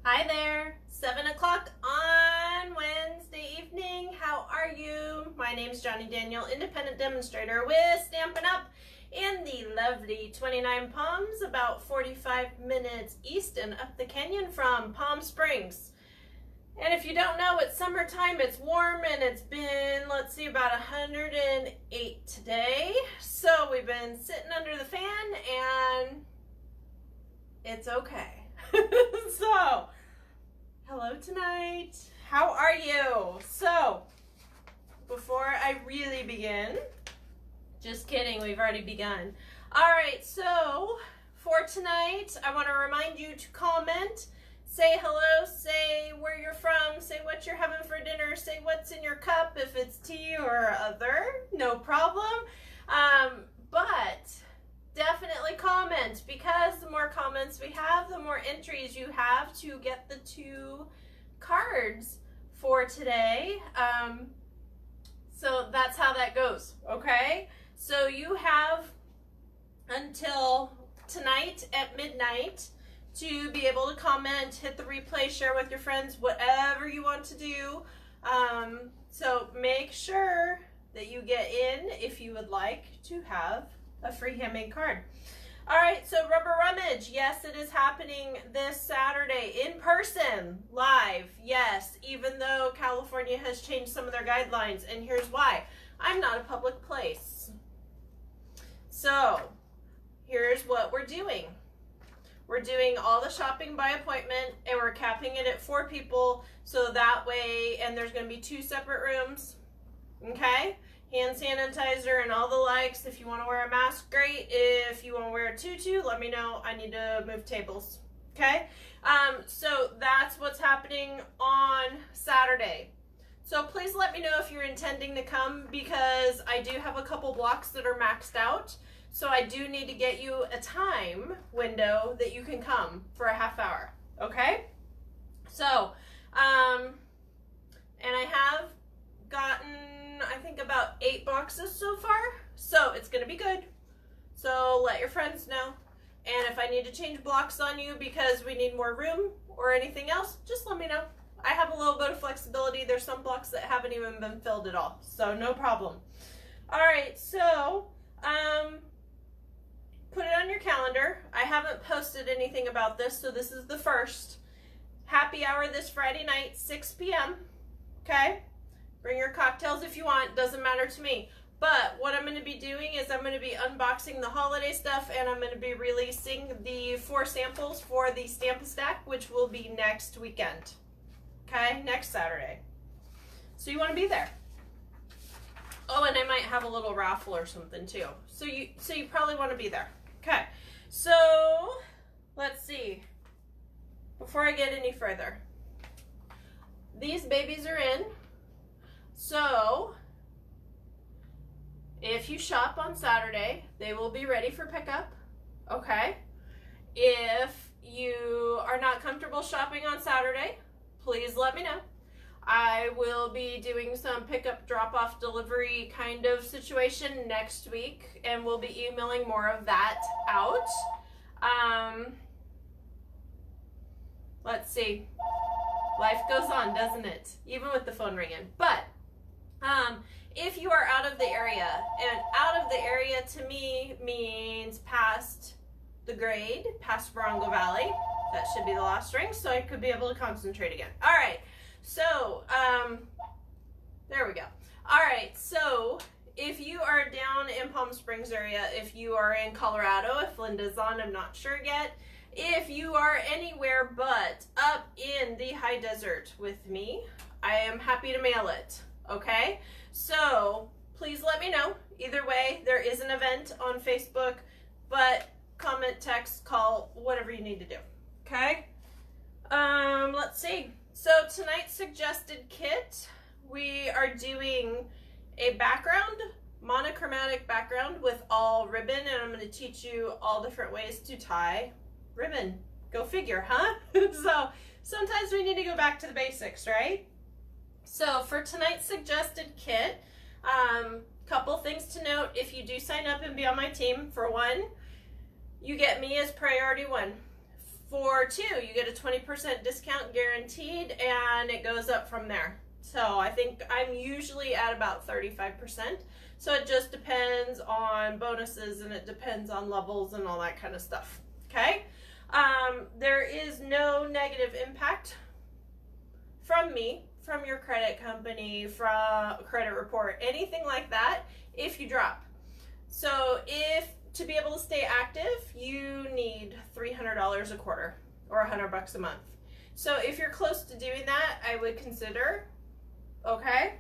Hi there, 7 o'clock on Wednesday evening. How are you? My name is Johnny Daniel, independent demonstrator with Stampin' Up! In the lovely 29 Palms, about 45 minutes east and up the canyon from Palm Springs. And if you don't know, it's summertime, it's warm, and it's been, let's see, about 108 today. So we've been sitting under the fan, and it's okay. So, hello tonight. How are you? So, before I really begin, just kidding, we've already begun. All right, so for tonight, I want to remind you to comment, say hello, say where you're from, say what you're having for dinner, say what's in your cup, if it's tea or other, no problem. But definitely comment, because the more comments we have, the more entries you have to get the 2 cards for today. So that's how that goes, okay? So you have until tonight at midnight to be able to comment, hit the replay, share with your friends, whatever you want to do. So make sure that you get in if you would like to have a free handmade card. All right, so Rubber Rummage, yes, it is happening this Saturday in person, live, yes, even though California has changed some of their guidelines, and here's why. I'm not a public place. So here's what we're doing. We're doing all the shopping by appointment, and we're capping it at 4 people, so that way, and there's going to be 2 separate rooms, okay? Hand sanitizer and all the likes. If you want to wear a mask, great. If you want to wear a tutu, let me know. I need to move tables, okay? So that's what's happening on Saturday. So please let me know if you're intending to come, because I do have a couple blocks that are maxed out. So I do need to get you a time window that you can come for a half hour, okay? So, and I have gotten, I think, about 8 boxes so far, so it's gonna be good. So let your friends know, and if I need to change blocks on you because we need more room or anything else, just let me know. I have a little bit of flexibility. There's some blocks that haven't even been filled at all, so no problem. All right, so put it on your calendar. I haven't posted anything about this, so this is the first. Happy hour this Friday night, 6 p.m. Okay? Bring your cocktails if you want, doesn't matter to me. But what I'm going to be doing is I'm going to be unboxing the holiday stuff, and I'm going to be releasing the 4 samples for the Stamp-A-Stack, which will be next weekend. Okay? Next Saturday. So you want to be there. Oh, and I might have a little raffle or something too. So you probably want to be there. Okay. So let's see. Before I get any further, these babies are in. So if you shop on Saturday, they will be ready for pickup, okay? If you are not comfortable shopping on Saturday, please let me know. I will be doing some pickup, drop-off, delivery kind of situation next week, and we'll be emailing more of that out. Let's see. Life goes on, doesn't it? Even with the phone ringing. But if you are out of the area, and out of the area to me means past the grade, past Barongo Valley, that should be the last ring, so I could be able to concentrate again. All right, so there we go. All right, so if you are down in Palm Springs area, if you are in Colorado, if Linda's on, I'm not sure yet. If you are anywhere but up in the high desert with me, I am happy to mail it. Okay, so please let me know. Either way, there is an event on Facebook, but comment, text, call, whatever you need to do. Okay, let's see. So tonight's suggested kit, we are doing a background, monochromatic background with all ribbon, and I'm going to teach you all different ways to tie ribbon. Go figure, huh? So sometimes we need to go back to the basics, right? So for tonight's suggested kit, couple things to note. If you do sign up and be on my team, for one, you get me as priority 1. For 2, you get a 20% discount guaranteed, and it goes up from there. So I think I'm usually at about 35%. So it just depends on bonuses, and it depends on levels and all that kind of stuff. Okay? There is no negative impact from me, from your credit company, from credit report, anything like that if you drop. So to be able to stay active, you need $300 a quarter or $100 a month. So if you're close to doing that, I would consider, okay?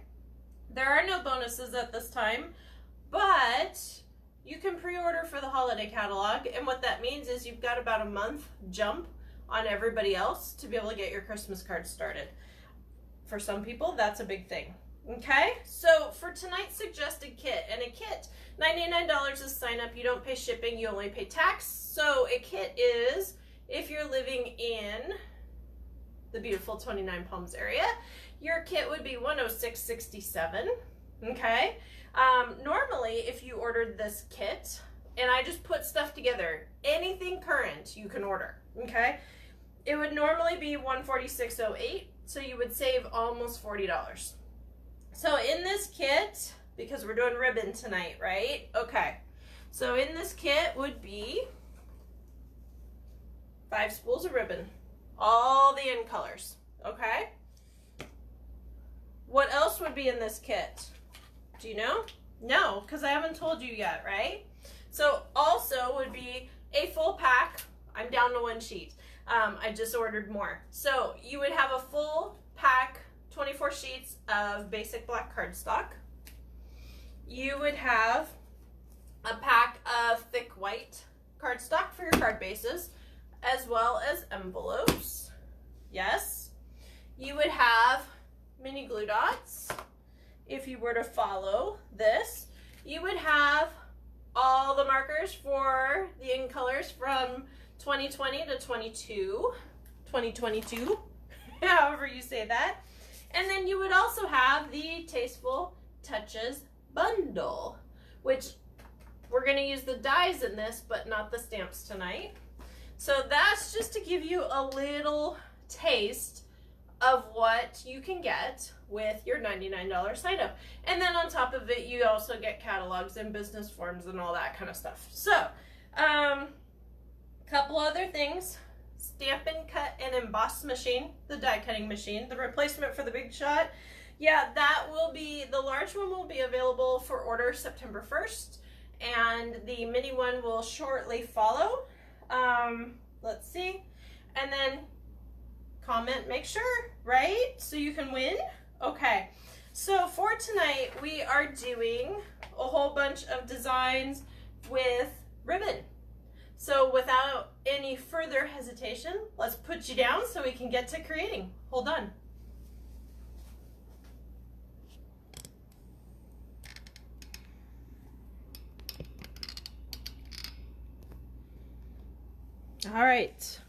There are no bonuses at this time, but you can pre-order for the holiday catalog, and what that means is you've got about a month jump on everybody else to be able to get your Christmas cards started. For some people, that's a big thing. Okay, so for tonight's suggested kit, and a kit, $99 is sign up. You don't pay shipping, you only pay tax. So a kit is, if you're living in the beautiful 29 Palms area, your kit would be $106.67. Okay, normally if you ordered this kit, and I just put stuff together, anything current you can order. Okay, it would normally be $146.08, so you would save almost $40. So in this kit, because we're doing ribbon tonight, right? Okay. So in this kit would be 5 spools of ribbon, all the in colors, okay? What else would be in this kit? Do you know? No, because I haven't told you yet, right? So also would be a full pack. I'm down to 1 sheet. I just ordered more. So you would have a full pack, 24 sheets of basic black cardstock. You would have a pack of thick white cardstock for your card bases, as well as envelopes. Yes. You would have mini glue dots. If you were to follow this, you would have all the markers for the in colors from 2020 to 2022, however you say that. And then you would also have the Tasteful Touches bundle, which we're going to use the dies in this, but not the stamps tonight. So that's just to give you a little taste of what you can get with your $99 sign up. And then on top of it, you also get catalogs and business forms and all that kind of stuff. So, couple other things. Stampin' Cut and Emboss machine, the die cutting machine, the replacement for the Big Shot. Yeah, that will be, the large one will be available for order September 1st, and the mini one will shortly follow. Let's see. And then comment, make sure, right? So you can win. Okay. So for tonight, we are doing a whole bunch of designs with ribbon. So without any further hesitation, let's put you down so we can get to creating. Hold on. All right.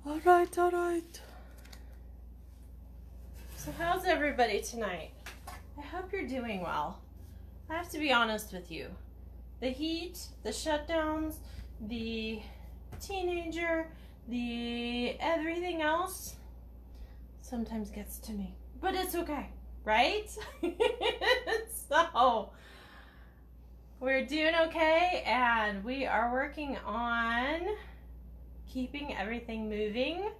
All right. So how's everybody tonight? I hope you're doing well. I have to be honest with you. The heat, the shutdowns, the teenager, the everything else sometimes gets to me. But it's okay, right? So, we're doing okay, and we are working on keeping everything moving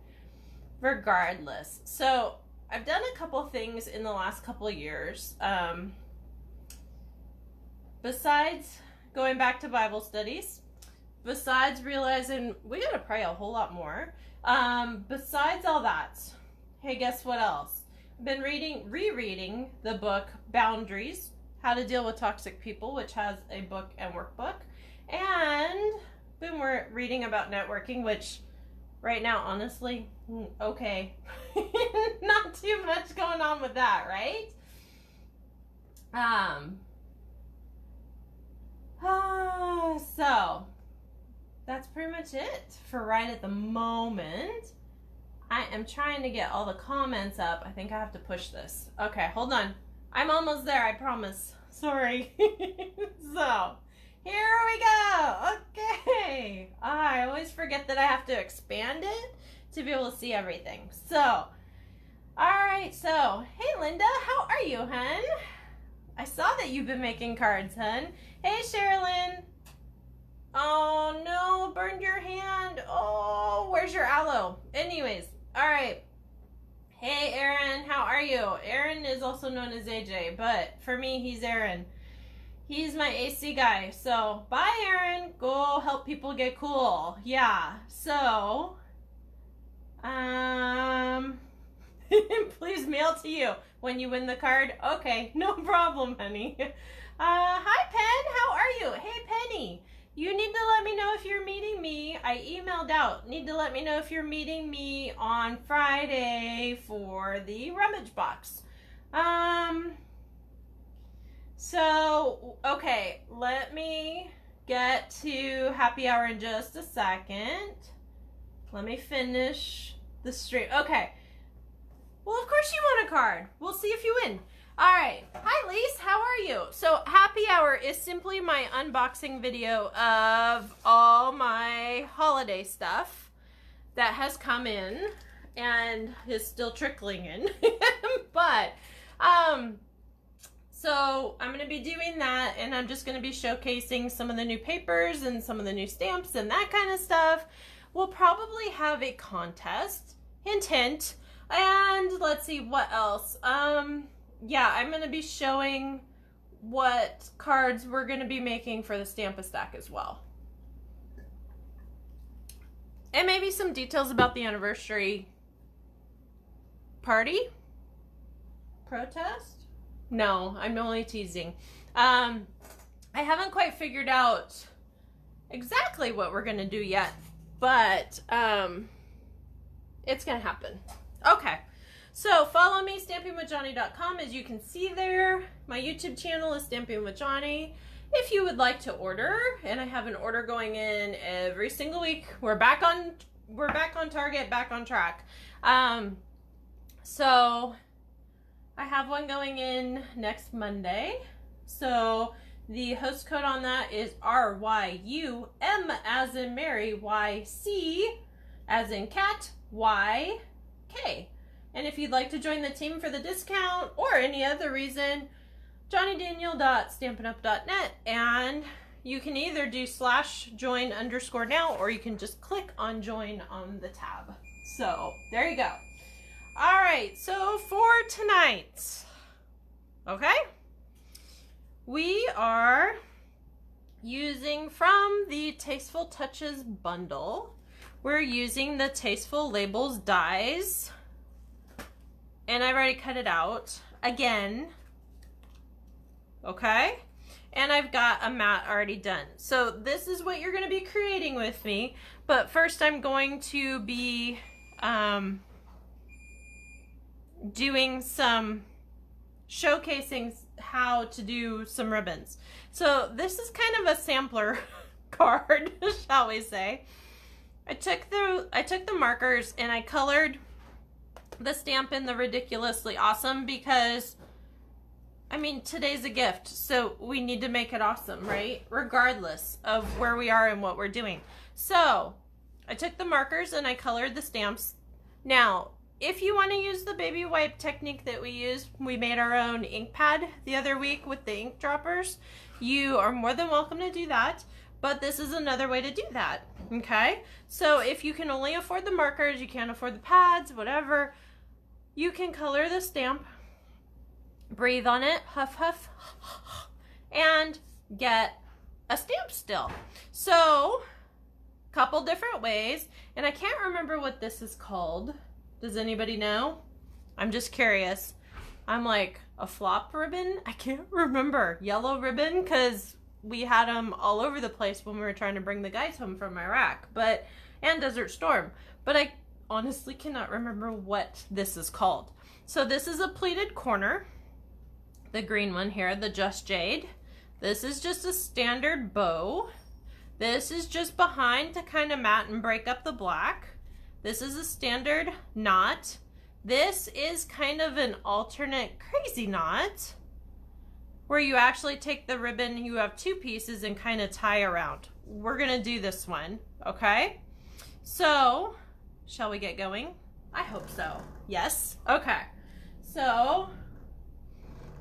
regardless. So, I've done a couple things in the last couple of years. Besides going back to Bible studies, besides realizing we gotta pray a whole lot more, besides all that, hey, guess what else? I've been rereading the book Boundaries, How to Deal with Toxic People, which has a book and workbook, and been reading about networking, which right now, honestly, okay, not too much going on with that, right? So that's pretty much it for right at the moment. I am trying to get all the comments up. I think I have to push this. Okay, hold on. I'm almost there, I promise. Sorry. So, here we go. Okay. I always forget forget that I have to expand it to be able to see everything. So, all right, so, hey Linda, how are you, hun? I saw that you've been making cards, hun. Hey Sherilyn. Oh no, burned your hand. Oh, where's your aloe? Anyways, all right. Hey Aaron, how are you? Aaron is also known as AJ, but for me, he's Aaron. He's my AC guy. So, bye Aaron. Go help people get cool. Yeah. So, please mail to you when you win the card. Okay, no problem, honey. Hi Pen, how are you? Hey Penny, you need to let me know if you're meeting me. I emailed out. Need to let me know if you're meeting me on Friday for the rummage box. So, okay, let me get to happy hour in just a second. Let me finish the stream. Okay. Well, of course you want a card. We'll see if you win. All right. Hi, Lise. How are you? So, happy hour is simply my unboxing video of all my holiday stuff that has come in and is still trickling in. But, so I'm going to be doing that, and I'm just going to be showcasing some of the new papers and some of the new stamps and that kind of stuff. We'll probably have a contest. Hint, hint. And let's see what else. Yeah, I'm going to be showing what cards we're going to be making for the Stamp-A-Stack as well. And maybe some details about the anniversary party? Protest? No, I'm only teasing. I haven't quite figured out exactly what we're going to do yet, but it's going to happen. Okay, so follow me, stampingwithjohnny.com, as you can see there. My YouTube channel is Stamping with Johnny. If you would like to order, and I have an order going in every single week. We're back on target, back on track. So I have one going in next Monday. So the host code on that is RYUM as in Mary, YC as in cat, YK. And if you'd like to join the team for the discount or any other reason, johnnydaniel.stampinup.net, and you can either do /join_now, or you can just click on join on the tab. So there you go. All right, so for tonight, okay, we are using from the Tasteful Touches bundle. We're using the Tasteful Labels dies, and I've already cut it out again, okay? And I've got a mat already done. So this is what you're gonna be creating with me, but first I'm going to be doing some showcasing how to do some ribbons. So this is kind of a sampler card, shall we say. I took the markers and I colored the stamp in the Ridiculously Awesome because, I mean, today's a gift, so we need to make it awesome, right? Regardless of where we are and what we're doing. So I took the markers and I colored the stamps. Now, if you want to use the baby wipe technique that we use, we made our own ink pad the other week with the ink droppers. You are more than welcome to do that, but this is another way to do that, okay? So if you can only afford the markers, you can't afford the pads, whatever, you can color the stamp, breathe on it, huff, huff, and get a stamp still. So, couple different ways, and I can't remember what this is called. Does anybody know? I'm just curious. I'm like, a flop ribbon? I can't remember. Yellow ribbon, because we had them all over the place when we were trying to bring the guys home from Iraq, and Desert Storm. But I honestly cannot remember what this is called. So this is a pleated corner. The green one here, the Just Jade. This is just a standard bow. This is just behind to kind of matte and break up the black. This is a standard knot. This is kind of an alternate crazy knot where you actually take the ribbon, you have two pieces, and kind of tie around. We're gonna do this one, okay? So, shall we get going? I hope so. Yes? Okay. So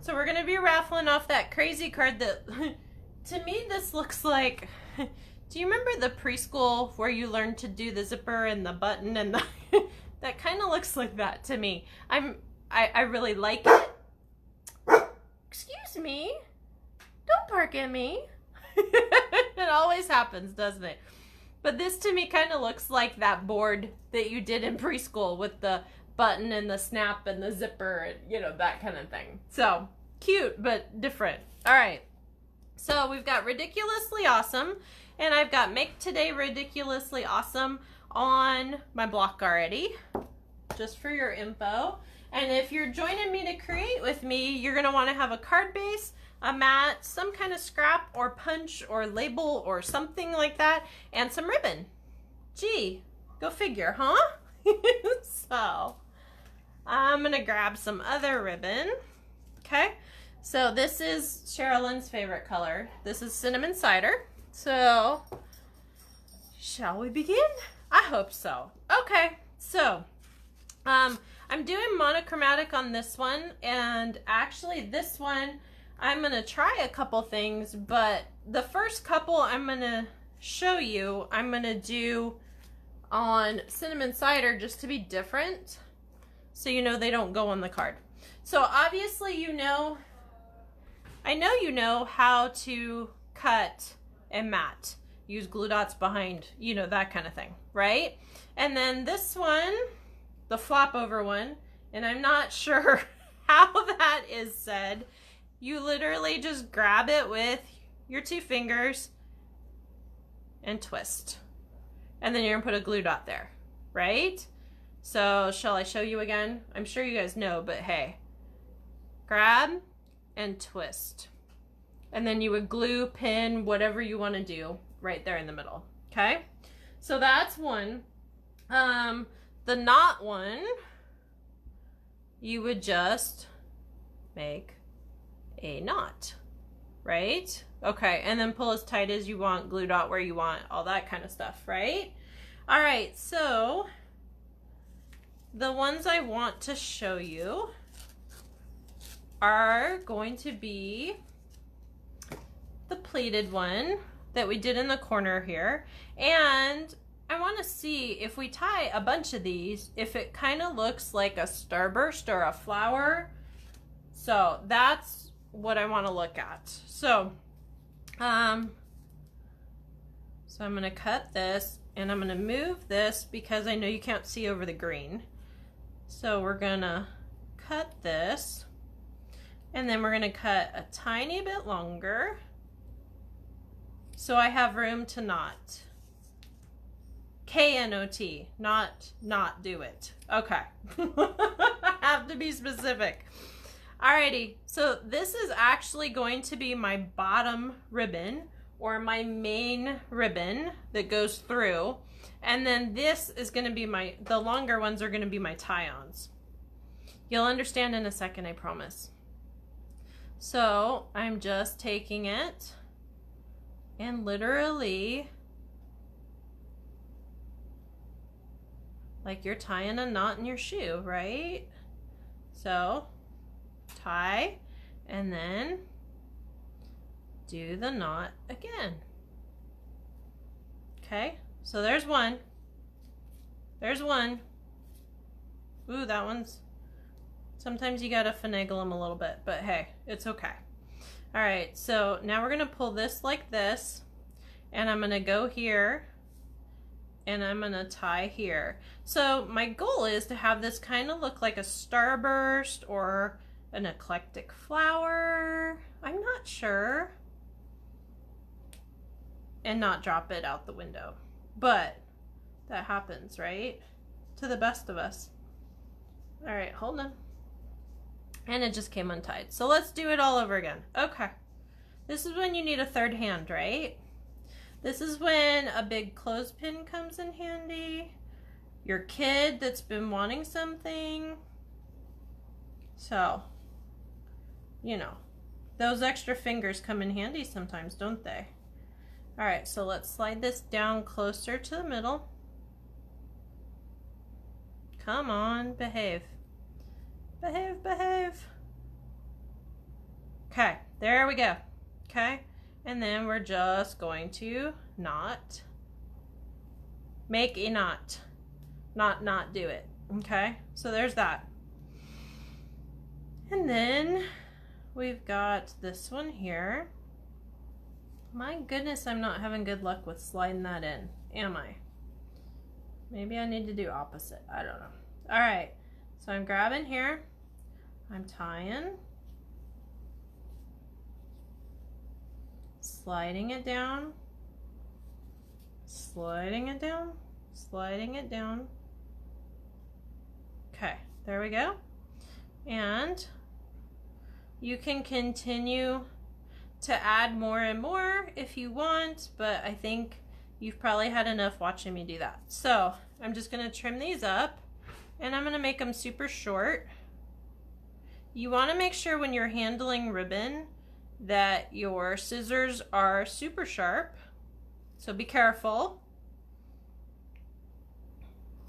we're going to be raffling off that crazy card that, to me, this looks like, do you remember the preschool where you learned to do the zipper and the button and the, that kind of looks like that to me. I really like it. Excuse me. Don't bark at me. It always happens, doesn't it? But this to me kind of looks like that board that you did in preschool with the button and the snap and the zipper and, you know, that kind of thing. So, cute, but different. All right. So, we've got Ridiculously Awesome, and I've got Make Today Ridiculously Awesome on my block already, just for your info. And if you're joining me to create with me, you're going to want to have a card base, a mat, some kind of scrap or punch or label or something like that, and some ribbon. Gee, go figure, huh? So, I'm going to grab some other ribbon. Okay, so this is Sherilyn's favorite color. This is Cinnamon Cider. So, shall we begin? I hope so. Okay, so, I'm doing monochromatic on this one, and actually this one, I'm going to try a couple things, but the first couple I'm going to show you, I'm going to do on Cinnamon Cider just to be different, so you know they don't go on the card. So obviously you know, I know you know how to cut and mat. Use glue dots behind, you know, that kind of thing, right? And then this one, the flop over one, and I'm not sure how that is said. You literally just grab it with your 2 fingers and twist. And then you're gonna put a glue dot there, right? So shall I show you again? I'm sure you guys know, but hey. Grab and twist. And then you would glue, pin, whatever you wanna do right there in the middle, okay? So that's one. The knot one, you would just make a knot, right? Okay, and then pull as tight as you want, glue dot where you want, all that kind of stuff, right? All right, so the ones I want to show you are going to be the pleated one that we did in the corner here, and I want to see if we tie a bunch of these, if it kind of looks like a starburst or a flower. So that's what I want to look at. So, I'm going to cut this, and I'm going to move this because I know you can't see over the green. So we're going to cut this, and then we're going to cut a tiny bit longer so I have room to knot. K-N-O-T, not do it. Okay. I have to be specific. Alrighty, so this is actually going to be my bottom ribbon, or my main ribbon that goes through, and then this is going to be the longer ones are going to be my tie-ons. You'll understand in a second, I promise. So I'm just taking it and literally, like you're tying a knot in your shoe, right? So tie, and then do the knot again. Okay, so there's one. There's one. Ooh, that one's, sometimes you gotta finagle them a little bit, but hey, it's okay. All right, so now we're gonna pull this like this, and I'm gonna go here, and I'm gonna tie here. So my goal is to have this kind of look like a starburst or an eclectic flower. I'm not sure. And not drop it out the window. But that happens, right? To the best of us. All right, hold on. And it just came untied. So let's do it all over again. Okay. This is when you need a third hand, right? This is when a big clothespin comes in handy. Your kid that's been wanting something. So, you know, those extra fingers come in handy sometimes, don't they? All right, so let's slide this down closer to the middle. Come on, behave. Behave, behave. Okay, there we go. Okay, and then we're just going to make a knot. Not do it. Okay, so there's that. And then we've got this one here. My goodness, I'm not having good luck with sliding that in, am I? Maybe I need to do opposite. I don't know. All right, so I'm grabbing here. I'm tying. Sliding it down. Sliding it down. Sliding it down. Okay, there we go. And you can continue to add more and more if you want, but I think you've probably had enough watching me do that. So I'm just gonna trim these up and I'm gonna make them super short. You wanna make sure when you're handling ribbon that your scissors are super sharp, so be careful.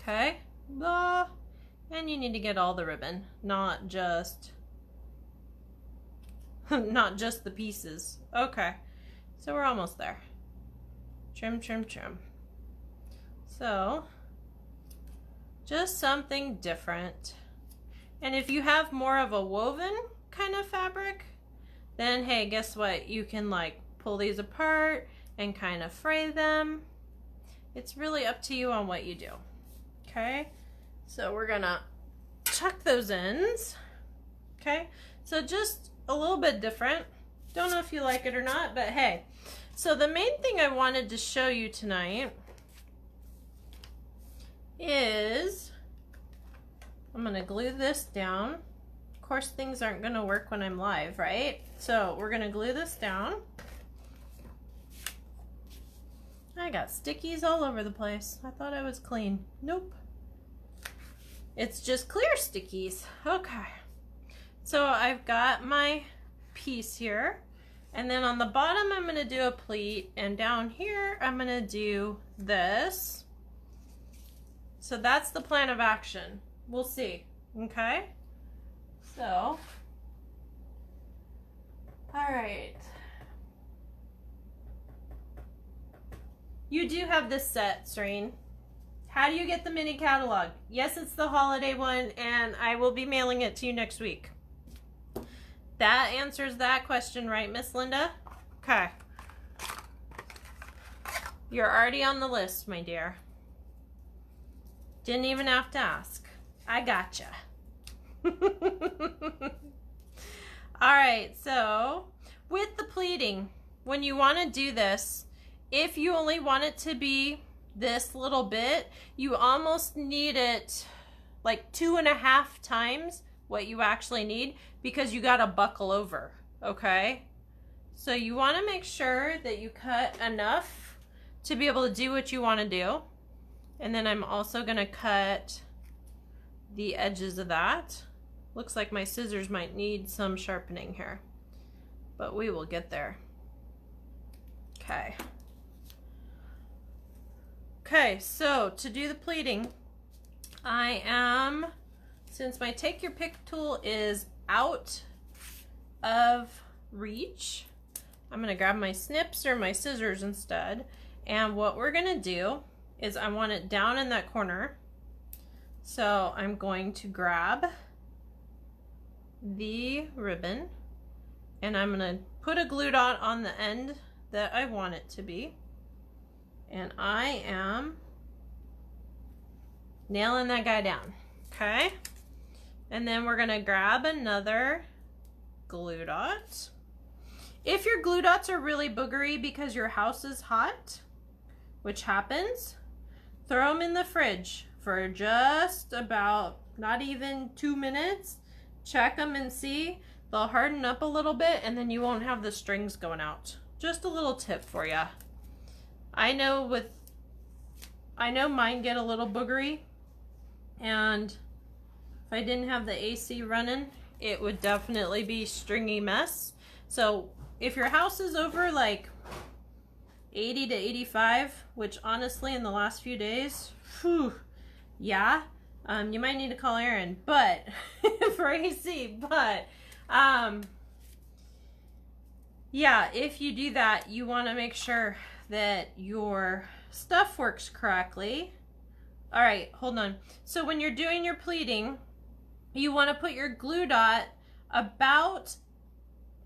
Okay, and you need to get all the ribbon, not just the pieces. Okay, so we're almost there. Trim, trim, trim. So just something different. And if you have more of a woven kind of fabric, then hey, guess what? You can like pull these apart and kind of fray them. It's really up to you on what you do. Okay, so we're gonna tuck those ends. Okay, so just a little bit different. Don't know if you like it or not, but hey. So the main thing I wanted to show you tonight is I'm gonna glue this down. Of course, things aren't gonna work when I'm live, right? So we're gonna glue this down. I got stickies all over the place. I thought I was clean. Nope. It's just clear stickies. Okay. So I've got my piece here. And then on the bottom, I'm gonna do a pleat. And down here, I'm gonna do this. So that's the plan of action. We'll see, okay? So, all right. You do have this set, Serene. How do you get the mini catalog? Yes, it's the holiday one, and I will be mailing it to you next week. That answers that question, right, Miss Linda? Okay. You're already on the list, my dear. Didn't even have to ask. I gotcha. All right, so with the pleating, when you want to do this, if you only want it to be this little bit, you almost need it like 2.5 times what you actually need, because you got to buckle over, okay? So you want to make sure that you cut enough to be able to do what you want to do. And then I'm also going to cut the edges of that. Looks like my scissors might need some sharpening here, but we will get there. Okay. Okay, so to do the pleating, I am, since my take your pick tool is out of reach, I'm gonna grab my snips or my scissors instead. And what we're gonna do is I want it down in that corner. So I'm going to grab the ribbon and I'm gonna put a glue dot on the end that I want it to be. And I am nailing that guy down, okay? And then we're gonna grab another glue dot. If your glue dots are really boogery because your house is hot, which happens, throw them in the fridge for just about not even 2 minutes. Check them and see. They'll harden up a little bit and then you won't have the strings going out. Just a little tip for you. I know mine get a little boogery, and if I didn't have the AC running, it would definitely be stringy mess. So if your house is over like 80 to 85, which honestly in the last few days, whew, yeah, You might need to call Aaron, but for AC, but yeah, if you do that, you want to make sure that your stuff works correctly. All right, hold on. So when you're doing your pleating, you want to put your glue dot about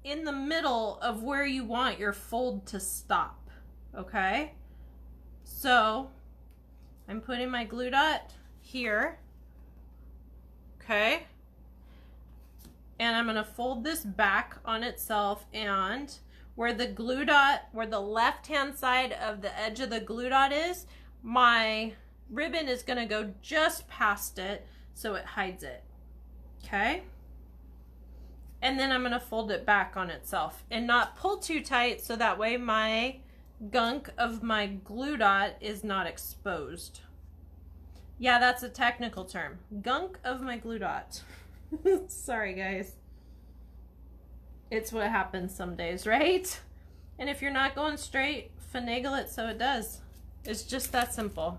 in the middle of where you want your fold to stop, okay? So I'm putting my glue dot here, okay? And I'm gonna fold this back on itself, and where the glue dot, where the left-hand side of the edge of the glue dot is, my ribbon is gonna go just past it so it hides it, okay? And then I'm gonna fold it back on itself and not pull too tight so that way my gunk of my glue dot is not exposed. Yeah, that's a technical term. Gunk of my glue dot. Sorry, guys. It's what happens some days, right? And if you're not going straight, finagle it so it does. It's just that simple.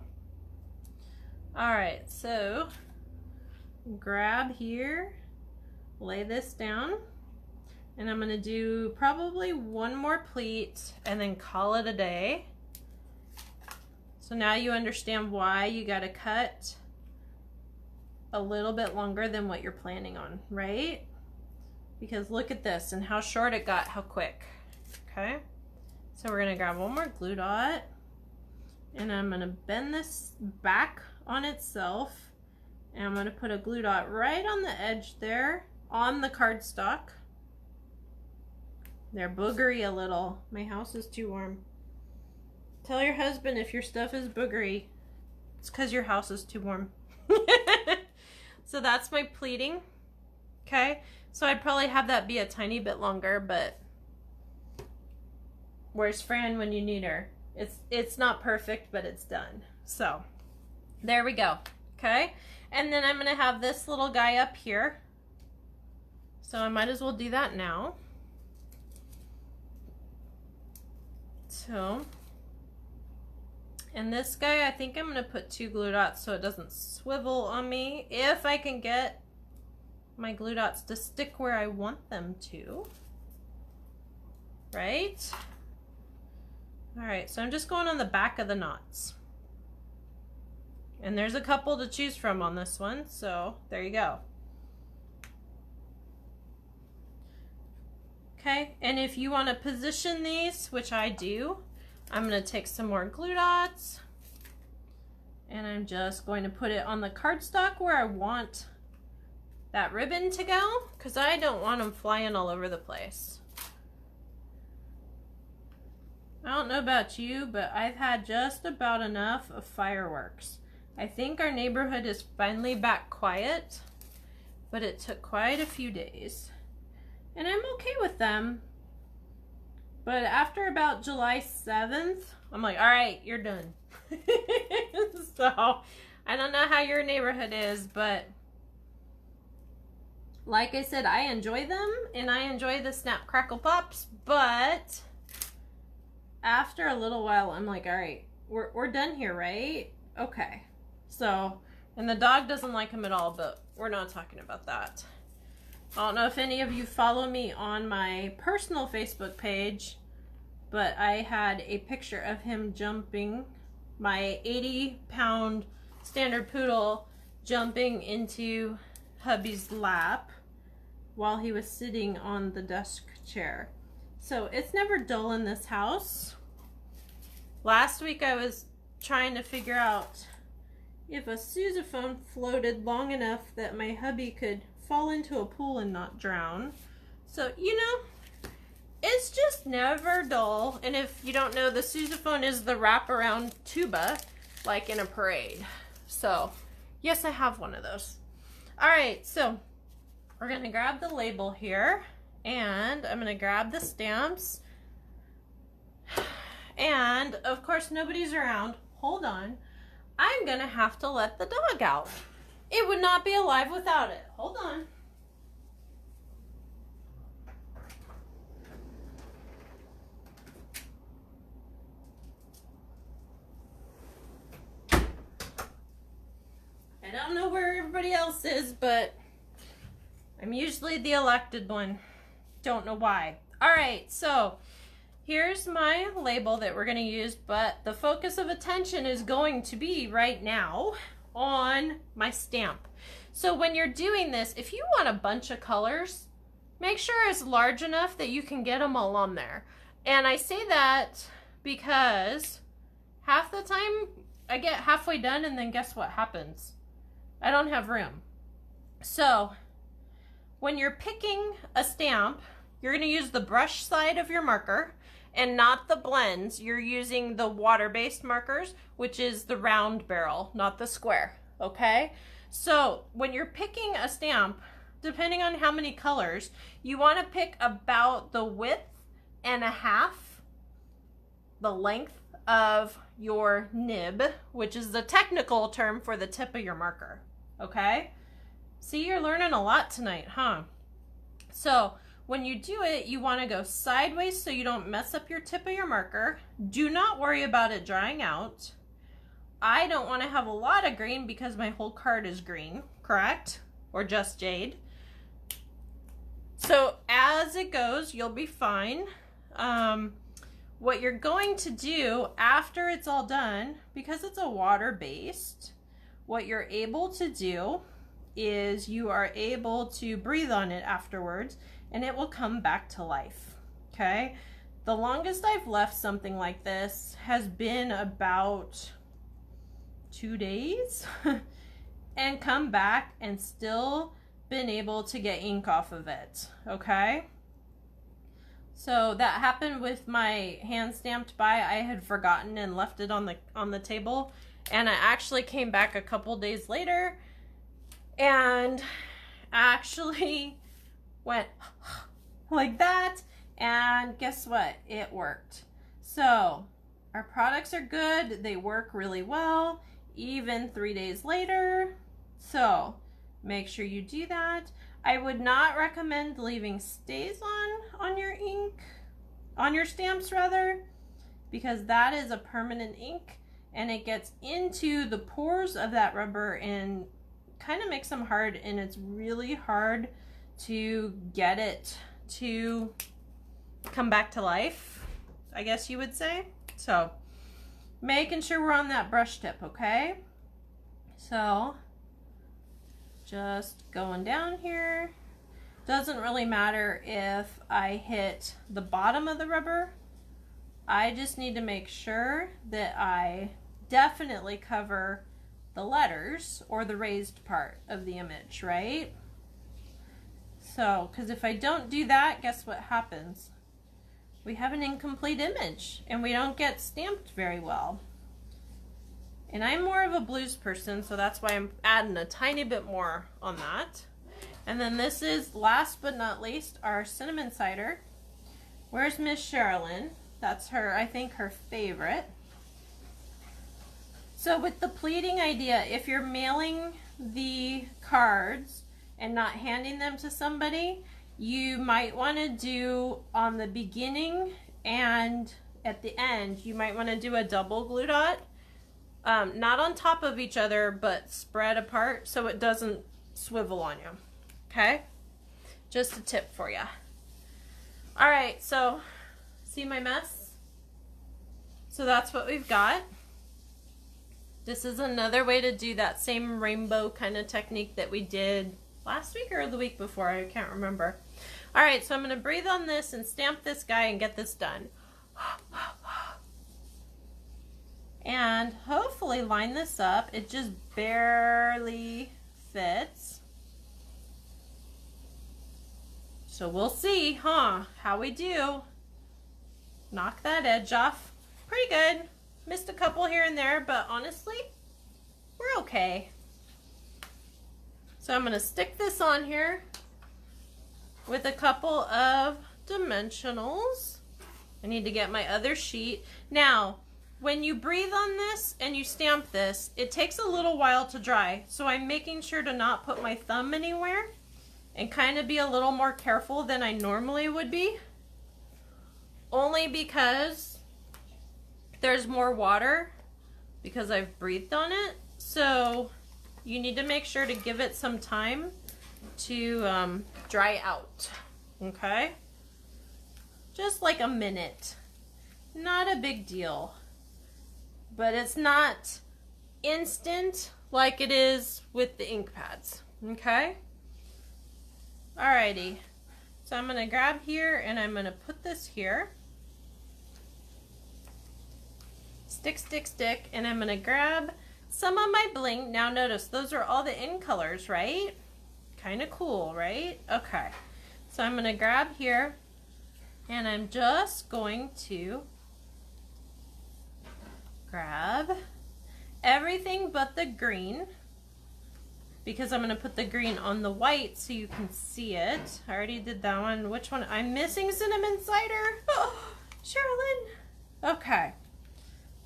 All right, so grab here, lay this down, and I'm gonna do probably one more pleat and then call it a day. So now you understand why you gotta cut a little bit longer than what you're planning on, right? Because look at this and how short it got, how quick, okay? So we're gonna grab one more glue dot and I'm gonna bend this back on itself, and I'm gonna put a glue dot right on the edge there on the cardstock. They're boogery a little. My house is too warm. Tell your husband if your stuff is boogery, it's because your house is too warm. So that's my pleating, okay? So I'd probably have that be a tiny bit longer, but where's Fran when you need her? It's not perfect, but it's done. So there we go, okay? And then I'm gonna have this little guy up here. So I might as well do that now. So, and this guy, I think I'm gonna put 2 glue dots so it doesn't swivel on me, if I can get my glue dots to stick where I want them to, right? All right, so I'm just going on the back of the knots. And there's a couple to choose from on this one, so there you go. Okay, and if you want to position these, which I do, I'm going to take some more glue dots and I'm just going to put it on the cardstock where I want that ribbon to go, because I don't want them flying all over the place. I don't know about you, but I've had just about enough of fireworks. I think our neighborhood is finally back quiet, but it took quite a few days. And I'm okay with them. But after about July 7th, I'm like, all right, you're done. So I don't know how your neighborhood is, but like I said, I enjoy them and I enjoy the Snap Crackle Pops, but after a little while, I'm like, all right, we're done here, right? Okay. So, and the dog doesn't like them at all, but we're not talking about that. I don't know if any of you follow me on my personal Facebook page, but I had a picture of him jumping, my 80-pound standard poodle jumping into hubby's lap while he was sitting on the desk chair. So it's never dull in this house. Last week I was trying to figure out if a sousaphone floated long enough that my hubby could fall into a pool and not drown. So, you know, it's just never dull. And if you don't know, the sousaphone is the wraparound tuba, like in a parade. So, yes, I have one of those. All right, so we're gonna grab the label here, and I'm gonna grab the stamps. And, of course, nobody's around. Hold on. I'm gonna have to let the dog out. It would not be alive without it. Hold on. And don't know where everybody else is, but I'm usually the elected one. Don't know why. All right, so here's my label that we're going to use, but the focus of attention is going to be right now on my stamp. So when you're doing this, if you want a bunch of colors, make sure it's large enough that you can get them all on there. And I say that because half the time I get halfway done and then guess what happens? I don't have room. So when you're picking a stamp, you're going to use the brush side of your marker and not the blends. You're using the water-based markers, which is the round barrel, not the square, okay? So when you're picking a stamp, depending on how many colors, you want to pick about the width and a half, the length of your nib, which is the technical term for the tip of your marker, okay? See, you're learning a lot tonight, huh? So when you do it, you want to go sideways so you don't mess up your tip of your marker. Do not worry about it drying out. I don't want to have a lot of green because my whole card is green, correct? Or just jade. So as it goes, you'll be fine. What you're going to do after it's all done, because it's a water-based, what you're able to do is you are able to breathe on it afterwards and it will come back to life, okay? The longest I've left something like this has been about 2 days and come back and still been able to get ink off of it, okay? So that happened with my hand stamped by. I had forgotten and left it on the table, and I actually came back a couple days later and actually went like that, and guess what? It worked. So our products are good. They work really well, even 3 days later. So make sure you do that. I would not recommend leaving stays on your ink, on your stamps rather, because that is a permanent ink and it gets into the pores of that rubber and kind of makes them hard, and it's really hard to get it to come back to life, I guess you would say. So making sure we're on that brush tip, okay? So just going down here. Doesn't really matter if I hit the bottom of the rubber. I just need to make sure that I definitely cover the letters or the raised part of the image, right? So, because if I don't do that, guess what happens? We have an incomplete image and we don't get stamped very well. And I'm more of a blues person, so that's why I'm adding a tiny bit more on that. And then this is, last but not least, our cinnamon cider. Where's Miss Sherilyn? That's her, I think, her favorite. So with the pleating idea, if you're mailing the cards and not handing them to somebody, you might want to do on the beginning and at the end, you might want to do a double glue dot. Not on top of each other, but spread apart so it doesn't swivel on you. Okay? Just a tip for you. All right, so see my mess? So that's what we've got. This is another way to do that same rainbow kind of technique that we did last week or the week before. I can't remember. All right, so I'm going to breathe on this and stamp this guy and get this done. And hopefully line this up. It just barely fits. So we'll see, huh? How we do. Knock that edge off. Pretty good. Missed a couple here and there, but honestly, we're okay. So I'm going to stick this on here with a couple of dimensionals. I need to get my other sheet. Now, when you breathe on this and you stamp this, it takes a little while to dry. So I'm making sure to not put my thumb anywhere and kind of be a little more careful than I normally would be. Only because there's more water because I've breathed on it. So you need to make sure to give it some time to dry out, okay? Just like a minute. Not a big deal, but it's not instant like it is with the ink pads, okay? Alrighty, so I'm gonna grab here and I'm gonna put this here. Stick, stick, stick, and I'm gonna grab some of my bling. Now notice, those are all the in colors, right? Kind of cool, right? Okay, so I'm gonna grab here and I'm just going to grab everything but the green, because I'm going to put the green on the white so you can see it. I already did that one. Which one? I'm missing cinnamon cider. Oh, Sherilyn. Okay.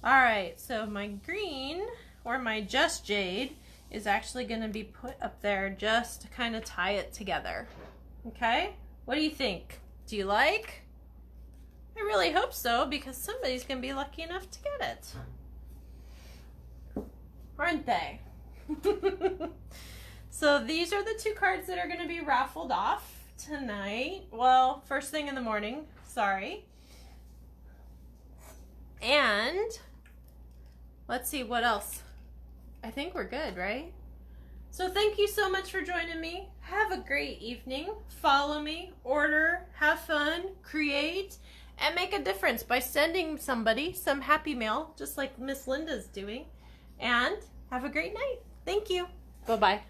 All right. So my green, or my Just Jade, is actually going to be put up there just to kind of tie it together. Okay. What do you think? Do you like? I really hope so, because somebody's going to be lucky enough to get it. Aren't they? So these are the two cards that are going to be raffled off tonight. Well, first thing in the morning. Sorry. And let's see what else. I think we're good, right? So thank you so much for joining me. Have a great evening. Follow me, order, have fun, create, and make a difference by sending somebody some happy mail, just like Miss Linda's doing. And have a great night. Thank you. Bye-bye.